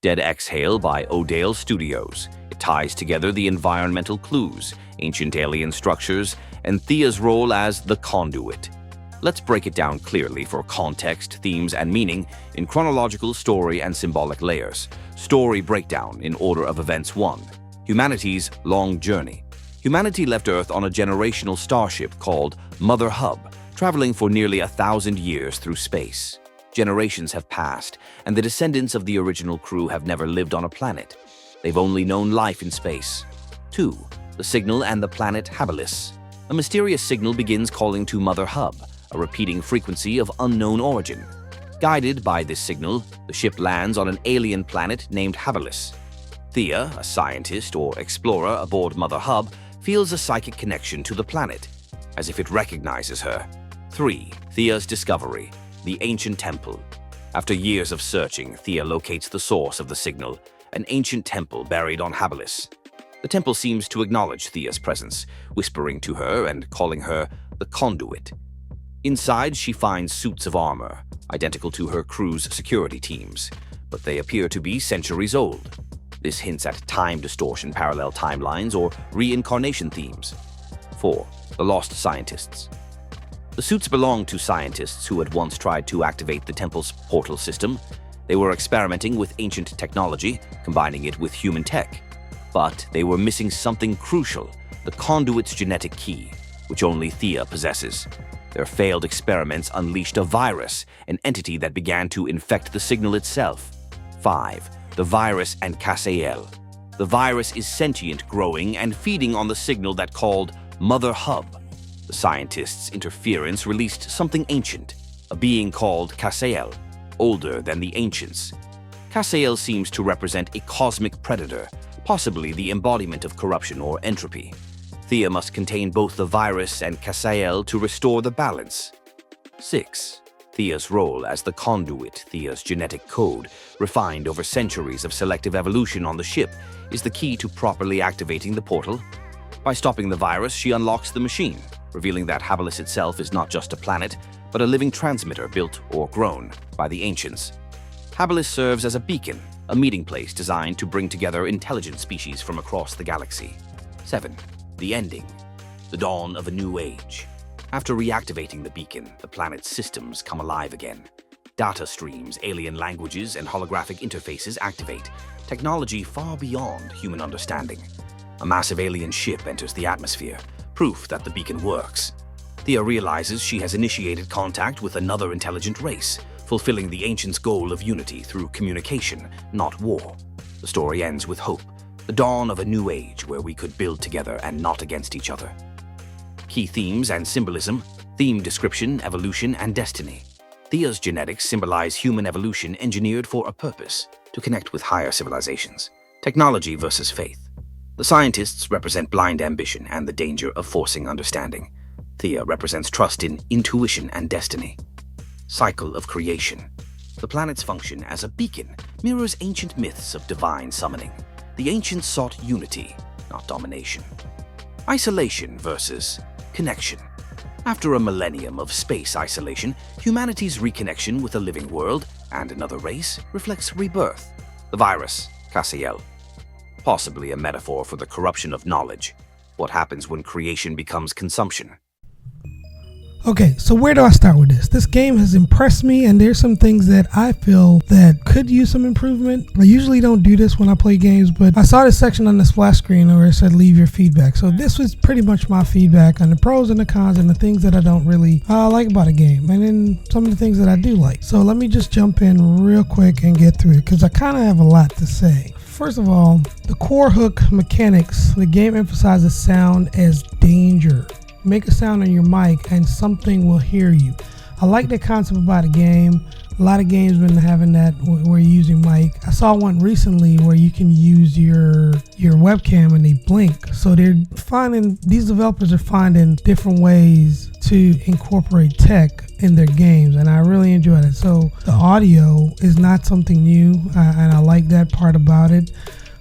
Dead Exhale by O'Dale Studios. It ties together the environmental clues, ancient alien structures, and Thea's role as the conduit. Let's break it down clearly for context, themes, and meaning in chronological, story, and symbolic layers. Story breakdown in order of events. 1. Humanity's long journey. Humanity left Earth on a generational starship called Mother Hub, traveling for nearly 1,000 years through space. Generations have passed, and the descendants of the original crew have never lived on a planet. They've only known life in space. 2. The signal and the planet Habilis. A mysterious signal begins calling to Mother Hub, a repeating frequency of unknown origin. Guided by this signal, the ship lands on an alien planet named Habilis. Thea, a scientist or explorer aboard Mother Hub, feels a psychic connection to the planet, as if it recognizes her. 3. Thea's discovery. The ancient temple. After years of searching, Thea locates the source of the signal, an ancient temple buried on Habilis. The temple seems to acknowledge Thea's presence, whispering to her and calling her the conduit. Inside, she finds suits of armor, identical to her crew's security teams, but they appear to be centuries old. This hints at time distortion, parallel timelines, or reincarnation themes. 4. The Lost Scientists. The suits belong to scientists who had once tried to activate the temple's portal system. They were experimenting with ancient technology, combining it with human tech. But they were missing something crucial, the conduit's genetic key, which only Thea possesses. Their failed experiments unleashed a virus, an entity that began to infect the signal itself. 5. The virus and Casael. The virus is sentient, growing, and feeding on the signal that called Mother Hub. The scientists' interference released something ancient, a being called Casael, older than the ancients. Casael seems to represent a cosmic predator, possibly the embodiment of corruption or entropy. Thea must contain both the virus and Casael to restore the balance. 6. Thea's role as the conduit. Thea's genetic code, refined over centuries of selective evolution on the ship, is the key to properly activating the portal. By stopping the virus, she unlocks the machine, revealing that Habilis itself is not just a planet, but a living transmitter built or grown by the ancients. Habilis serves as a beacon, a meeting place designed to bring together intelligent species from across the galaxy. 7. The ending. The dawn of a new age. After reactivating the beacon, the planet's systems come alive again. Data streams, alien languages, and holographic interfaces activate, technology far beyond human understanding. A massive alien ship enters the atmosphere, proof that the beacon works. Thea realizes she has initiated contact with another intelligent race, fulfilling the ancients' goal of unity through communication, not war. The story ends with hope, the dawn of a new age where we could build together and not against each other. Key themes and symbolism: theme description, evolution, and destiny. Thea's genetics symbolize human evolution engineered for a purpose, to connect with higher civilizations. Technology versus faith. The scientists represent blind ambition and the danger of forcing understanding. Thea represents trust in intuition and destiny. Cycle of creation. The planet's function as a beacon mirrors ancient myths of divine summoning. The ancients sought unity, not domination. Isolation versus connection. After a millennium of space isolation, humanity's reconnection with a living world and another race reflects rebirth. The virus, Casael. Possibly a metaphor for the corruption of knowledge. What happens when creation becomes consumption? Okay, so where do I start with this? This game has impressed me, and there's some things that I feel that could use some improvement. I usually don't do this when I play games, but I saw this section on the splash screen where it said leave your feedback. So this was pretty much my feedback on the pros and the cons and the things that I don't really like about a game, and then some of the things that I do like. So let me just jump in real quick and get through it, because I kind of have a lot to say. First of all, the core hook mechanics. The game emphasizes sound as danger. Make a sound on your mic and something will hear you. I like that concept about a game. A lot of games been having that where you're using mic. I saw one recently where you can use your webcam and they blink. So these developers are finding different ways to incorporate tech in their games, and I really enjoy it. So the audio is not something new, and I like that part about it.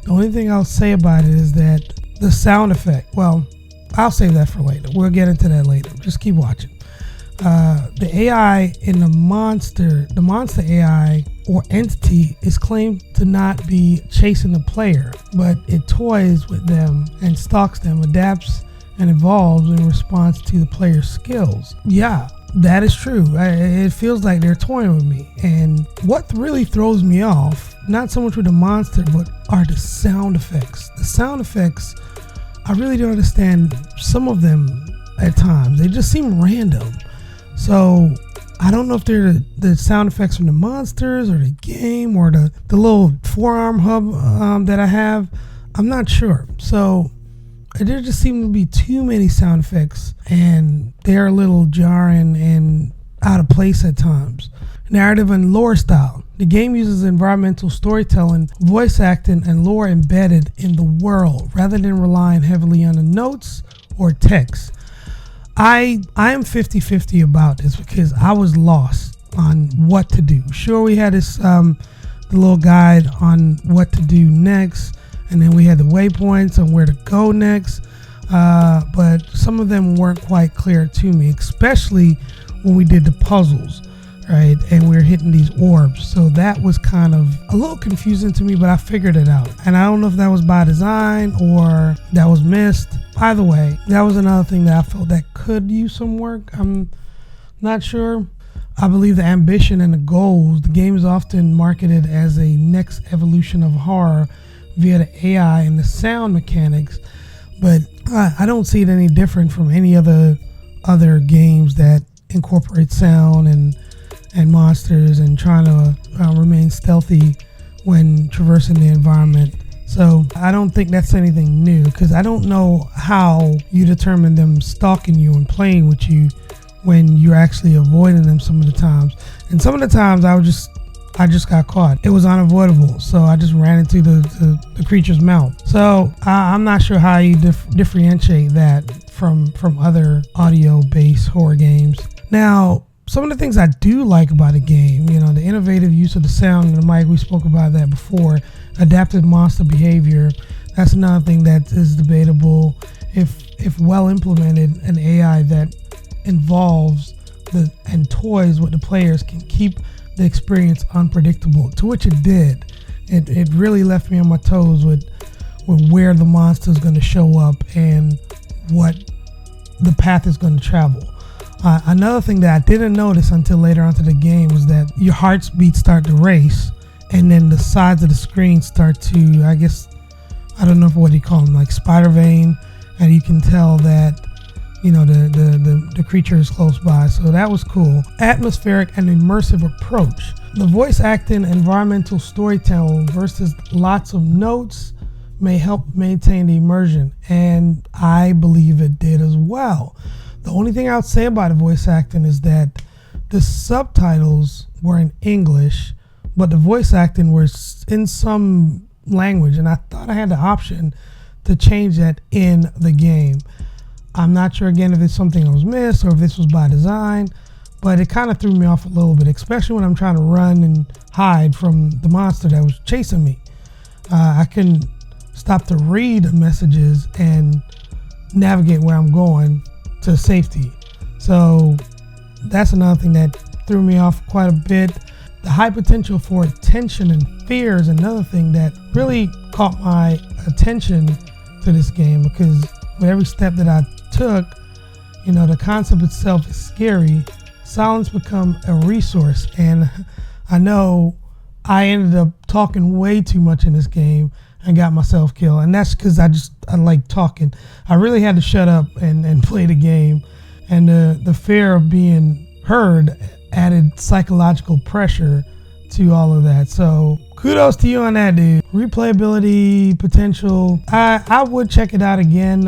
The only thing I'll say about it is that the sound effect, well, I'll save that for later. We'll get into that later. Just keep watching. The AI in the monster AI or entity is claimed to not be chasing the player, but it toys with them and stalks them, adapts and evolves in response to the player's skills. Yeah, that is true. It feels like they're toying with me. And what really throws me off, not so much with the monster, but are the sound effects. The sound effects, I really don't understand some of them at times. They just seem random. So I don't know if they're the sound effects from the monsters or the game or the little forearm hub that I have. I'm not sure. So there just seem to be too many sound effects, and they're a little jarring and out of place at times. Narrative and lore style. The game uses environmental storytelling, voice acting, and lore embedded in the world rather than relying heavily on the notes or text. I am 50-50 about this because I was lost on what to do. Sure, we had this the little guide on what to do next, and then we had the waypoints on where to go next, but some of them weren't quite clear to me, especially when we did the puzzles, right? And we were hitting these orbs. So that was kind of a little confusing to me, but I figured it out. And I don't know if that was by design or that was missed. Either way, that was another thing that I felt that could use some work. I'm not sure. I believe the ambition and the goals, the game is often marketed as a next evolution of horror via the AI and the sound mechanics, but I don't see it any different from any other games that incorporate sound and monsters and trying to remain stealthy when traversing the environment. So I don't think that's anything new, because I don't know how you determine them stalking you and playing with you when you're actually avoiding them some of the times. And some of the times I just got caught. It was unavoidable, so I just ran into the creature's mouth. So I'm not sure how you differentiate that from other audio-based horror games. Now, some of the things I do like about a game, the innovative use of the sound and the mic, we spoke about that before. Adaptive monster behavior, that's another thing that is debatable. If well implemented, an AI that involves and toys with the players can keep the experience unpredictable, to which it did. It really left me on my toes with where the monster is going to show up and what the path is going to travel. Another thing that I didn't notice until later onto the game was that your heartbeats start to race, and then the sides of the screen start to, I guess, I don't know what you call them, like spider vein, and you can tell that the creature is close by. So that was cool. Atmospheric and immersive approach. The voice acting, environmental storytelling versus lots of notes may help maintain the immersion, and I believe it did as well. The only thing I would say about the voice acting is that the subtitles were in English, but the voice acting was in some language, and I thought I had the option to change that in the game. I'm not sure, again, if it's something that was missed or if this was by design, but it kind of threw me off a little bit, especially when I'm trying to run and hide from the monster that was chasing me. I couldn't stop to read the messages and navigate where I'm going to safety. So that's another thing that threw me off quite a bit. The high potential for tension and fear is another thing that really caught my attention to this game, because with every step that I took, the concept itself is scary. Silence become a resource, and I know I ended up talking way too much in this game and got myself killed, and that's because I like talking. I really had to shut up and play the game, and the fear of being heard added psychological pressure to all of that. So kudos to you on that, dude. Replayability potential, I would check it out again.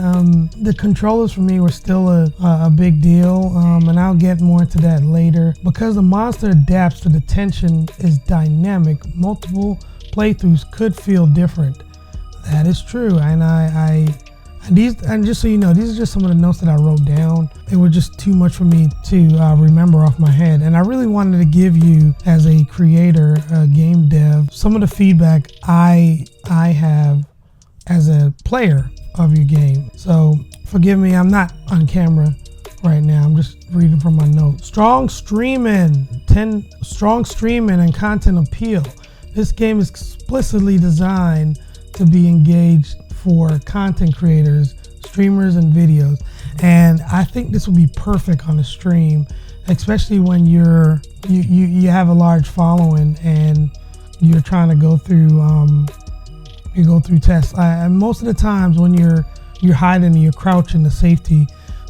The controllers for me were still a big deal, and I'll get more into that later. Because the monster adapts to the tension is dynamic, multiple playthroughs could feel different. That is true, and just so you know, these are just some of the notes that I wrote down. It was just too much for me to remember off my head, and I really wanted to give you, as a creator, a game dev, some of the feedback I have as a player of your game. So forgive me, I'm not on camera right now. I'm just reading from my notes. Strong streaming and content appeal. This game is explicitly designed to be engaged for content creators, streamers, and videos. And I think this will be perfect on a stream, especially when you have a large following and you're trying to go through tests. Most of the times when you're hiding and you're crouching to safety,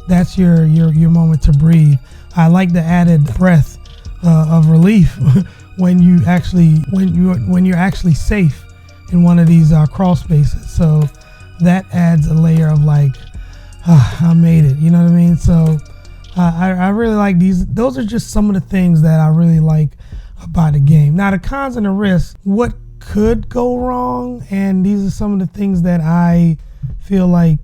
that's your moment to breathe. I like the added breath of relief when you're actually safe in one of these crawl spaces. So that adds a layer of like, I made it. You know what I mean? So I really like these. Those are just some of the things that I really like about the game. Now the cons and the risks, what could go wrong, and these are some of the things that I feel like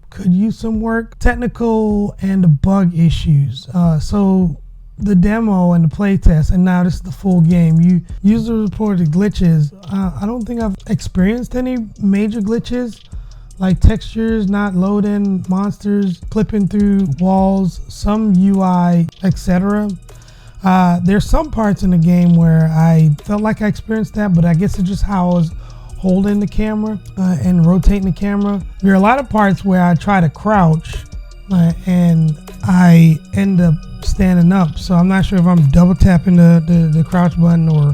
could use some work. Technical and the bug issues. So the demo and the playtest, and now this is the full game. User reported glitches. I don't think I've experienced any major glitches, like textures not loading, monsters clipping through walls, some UI, etc. There's some parts in the game where I felt like I experienced that, but I guess it's just how I was holding the camera and rotating the camera. There are a lot of parts where I try to crouch and I end up standing up. So I'm not sure if I'm double tapping the crouch button or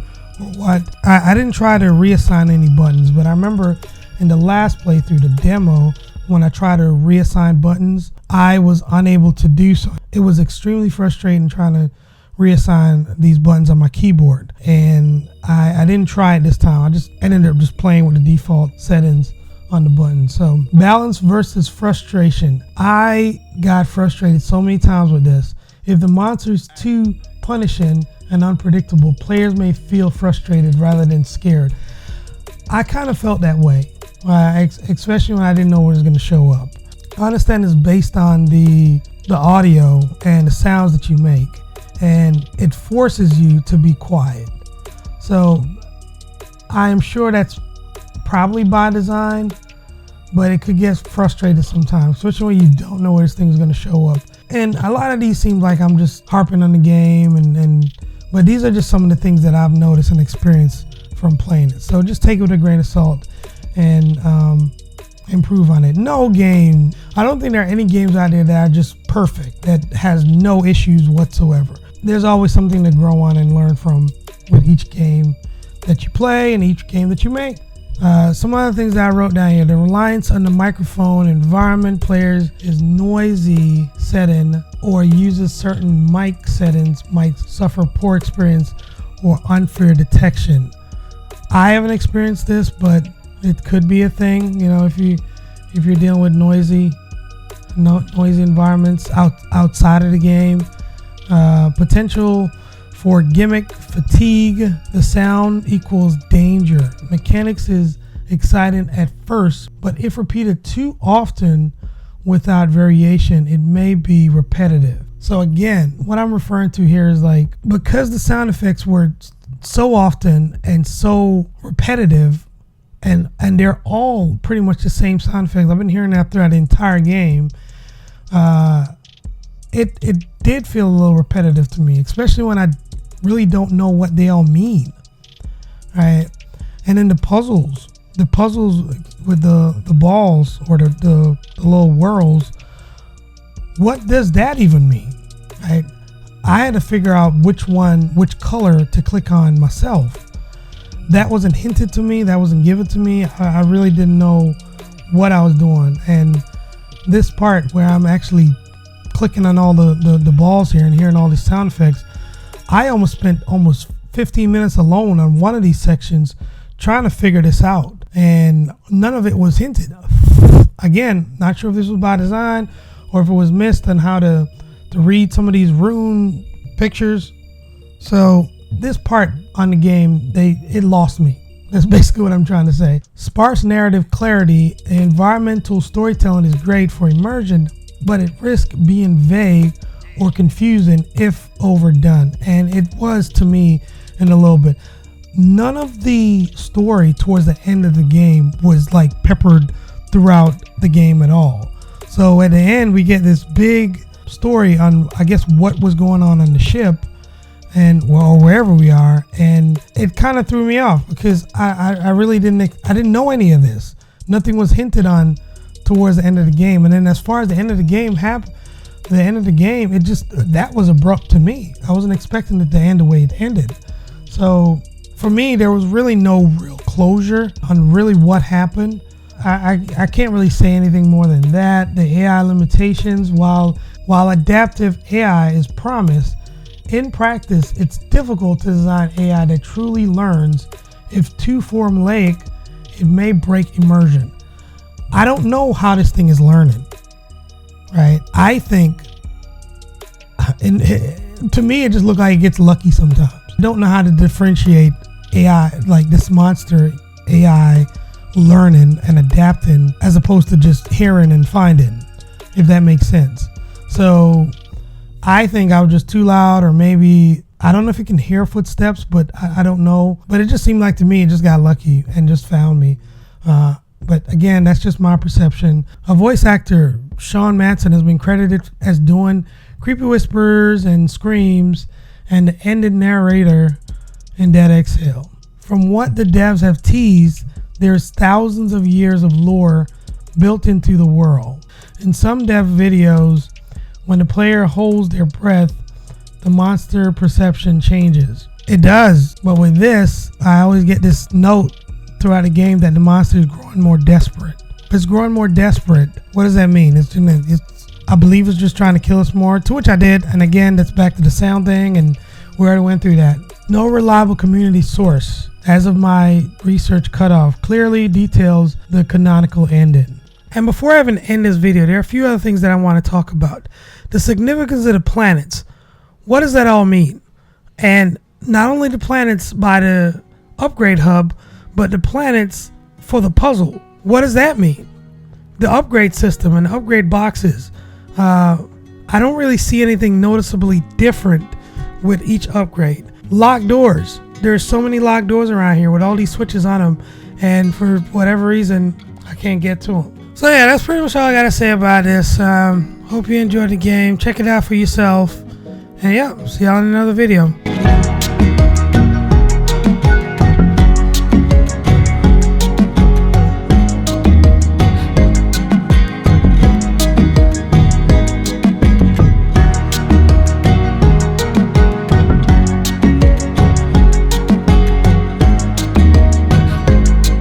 what. I didn't try to reassign any buttons, but I remember in the last playthrough, the demo, when I tried to reassign buttons, I was unable to do so. It was extremely frustrating trying to reassign these buttons on my keyboard, and I didn't try it this time. I ended up just playing with the default settings on the button. So balance versus frustration. I got frustrated so many times with this. If the monster is too punishing and unpredictable, players may feel frustrated rather than scared. I kind of felt that way, especially when I didn't know what was going to show up. I understand it's based on the audio and the sounds that you make, and it forces you to be quiet. So I am sure that's probably by design, but it could get frustrated sometimes, especially when you don't know where this thing's going to show up. And a lot of these seem like I'm just harping on the game, but these are just some of the things that I've noticed and experienced from playing it. So just take it with a grain of salt and improve on it. No game, I don't think there are any games out there that are just perfect, that has no issues whatsoever. There's always something to grow on and learn from with each game that you play and each game that you make. Some other things that I wrote down here: the reliance on the microphone environment players is noisy setting or uses certain mic settings might suffer poor experience or unfair detection. I haven't experienced this, but it could be a thing. You know, if you're dealing with noisy environments outside of the game. Potential for gimmick fatigue. The sound equals danger. Mechanics is exciting at first, but if repeated too often without variation, it may be repetitive. So again, what I'm referring to here is like, because the sound effects were so often and so repetitive, and they're all pretty much the same sound effects. I've been hearing that throughout the entire game. It did feel a little repetitive to me, especially when I really don't know what they all mean. Right? And then the puzzles with the balls or the little whirls, what does that even mean? Right? I had to figure out which color to click on myself. That wasn't hinted to me, that wasn't given to me. I really didn't know what I was doing. And this part where I'm actually clicking on all the balls here and hearing all these sound effects, I almost spent 15 minutes alone on one of these sections trying to figure this out, and none of it was hinted. Again, not sure if this was by design or if it was missed on how to read some of these rune pictures. So this part on the game, it lost me. That's basically what I'm trying to say. Sparse narrative clarity. The environmental storytelling is great for immersion, but it risks being vague or confusing if overdone. And it was to me in a little bit. None of the story towards the end of the game was like peppered throughout the game at all. So at the end, we get this big story on, I guess, what was going on the ship and well, wherever we are, and it kind of threw me off because I really didn't know any of this. Nothing was hinted on towards the end of the game, and then as far as the end of the game it just, that was abrupt to me. I wasn't expecting it to end the way it ended. So for me, there was really no real closure on really what happened. I can't really say anything more than that. The AI limitations, while adaptive AI is promised, in practice, it's difficult to design AI that truly learns. If too formulaic, it may break immersion. I don't know how this thing is learning, right? I think, to me, it just looked like it gets lucky sometimes. I don't know how to differentiate AI, like this monster AI learning and adapting, as opposed to just hearing and finding, if that makes sense. So I think I was just too loud, or maybe, I don't know if you can hear footsteps, but I don't know. But it just seemed like to me, it just got lucky and just found me. But again, that's just my perception. A voice actor, Sean Manson, has been credited as doing creepy whispers and screams and the ended narrator in Dead Exhale. From what the devs have teased, there's thousands of years of lore built into the world. In some dev videos, when the player holds their breath, the monster perception changes. It does, but with this, I always get this note throughout the game that the monster is growing more desperate. If it's growing more desperate, what does that mean? I believe it's just trying to kill us more, to which I did. And again, that's back to the sound thing, and we already went through that. No reliable community source, as of my research cutoff, clearly details the canonical ending. And before I even end this video, there are a few other things that I want to talk about. The significance of the planets. What does that all mean? And not only the planets by the upgrade hub, but the planets for the puzzle. What does that mean? The upgrade system and upgrade boxes. I don't really see anything noticeably different with each upgrade. Locked doors. There's so many locked doors around here with all these switches on them, and for whatever reason, I can't get to them. So yeah, that's pretty much all I gotta say about this. Hope you enjoyed the game. Check it out for yourself. And yeah, see y'all in another video.